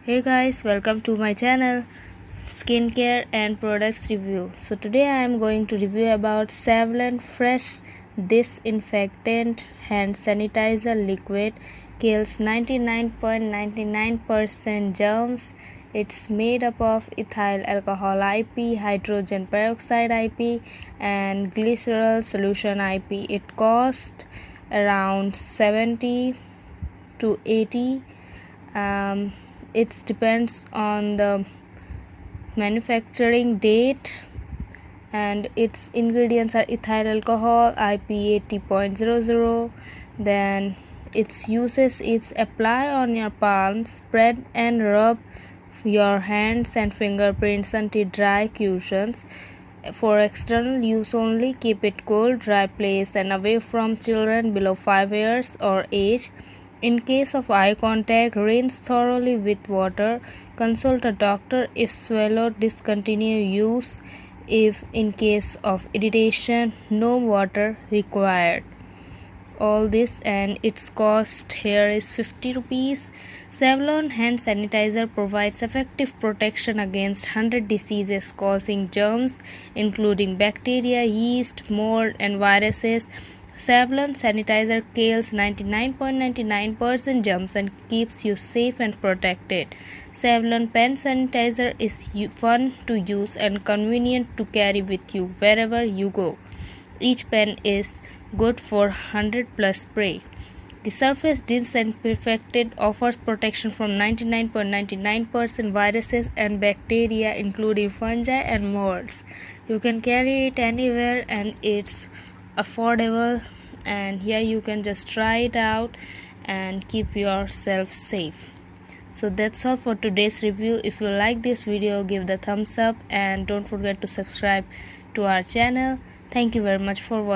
Hey guys, welcome to my channel Skincare and Products Review. So today I am going to review about Savlon Fresh Disinfectant Hand Sanitizer Liquid. Kills 99.99% germs. It's made up of ethyl alcohol IP, hydrogen peroxide IP and glycerol solution IP. It costs around 70 to 80. It depends on the manufacturing date, and its ingredients are ethyl alcohol IP 80.00. Then its uses is apply on your palm, spread and rub your hands and fingerprints until dry cushions. For external use only, keep it cold, dry place and away from children below 5 years or age. In case of eye contact, rinse thoroughly with water. Consult a doctor if swallowed. Discontinue use if in case of irritation. No water required. All this, and its cost here is 50 rupees. Savlon hand sanitizer provides effective protection against 100 diseases causing germs including bacteria, yeast, mold and viruses. Savlon sanitizer kills 99.99% germs and keeps you safe and protected. Savlon pen sanitizer is fun to use and convenient to carry with you wherever you go. Each pen is good for 100 plus spray. The surface disinfectant offers protection from 99.99% viruses and bacteria including fungi and molds. You can carry it anywhere and it's affordable, and here you can just try it out and keep yourself safe. So that's all for today's review. If you like this video, give the thumbs up and don't forget to subscribe to our channel. Thank you very much for watching.